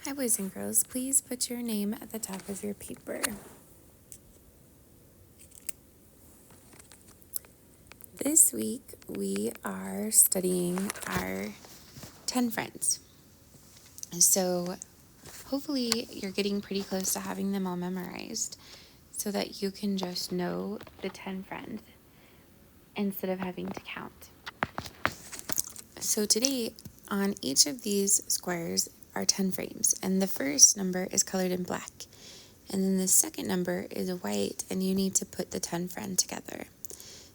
Hi, boys and girls. Please put your name at the top of your paper. This week, we are studying our 10 friends. So, hopefully, you're getting pretty close to having them all memorized so that you can just know the 10 friends instead of having to count. So, today, on each of these squares are 10 frames, and the first number is colored in black. And then the second number is white, and you need to put the 10 friend together.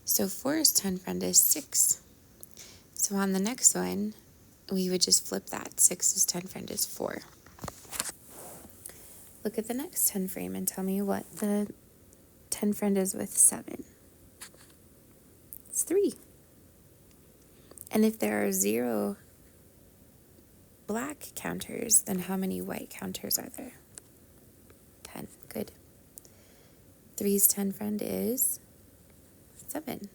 So 4's 10 friend is 6. So on the next one, we would just flip that. 6's 10 friend is 4. Look at the next 10 frame and tell me what the 10 friend is with 7. It's 3. And if there are 0 black counters, then how many white counters are there? 10. Good. 3's 10 friend is 7.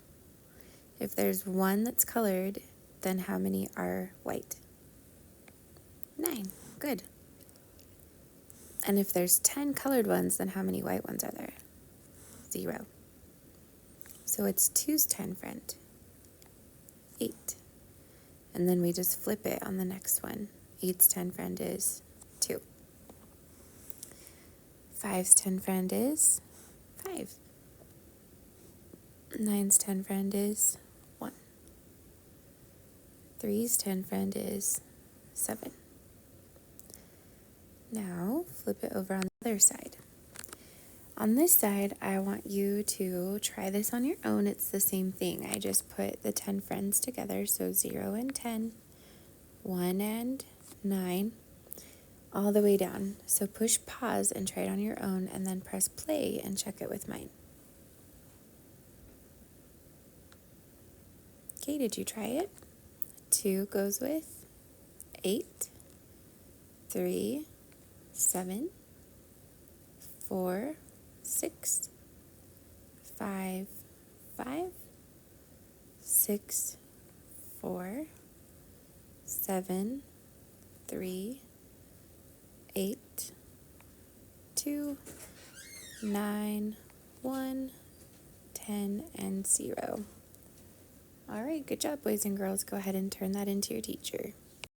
If there's 1 that's colored, then how many are white? 9. Good. And if there's 10 colored ones, then how many white ones are there? 0. So it's 2's 10 friend. 8. And then we just flip it on the next one. 8's 10 friend is 2. 5's 10 friend is 5. 9's 10 friend is 1. 3's 10 friend is 7. Now flip it over on the other side. On this side, I want you to try this on your own. It's the same thing. I just put the 10 friends together, so 0 and 10, 1 and 9, all the way down. So push pause and try it on your own, and then press play and check it with mine. Okay, did you try it? 2 goes with 8, 3, 7, 4, 6, 5, 5, 6, 4, 7, 3, 8, 2, 9, 1, 10, and 0. All right, good job, boys and girls. Go ahead and turn that into your teacher.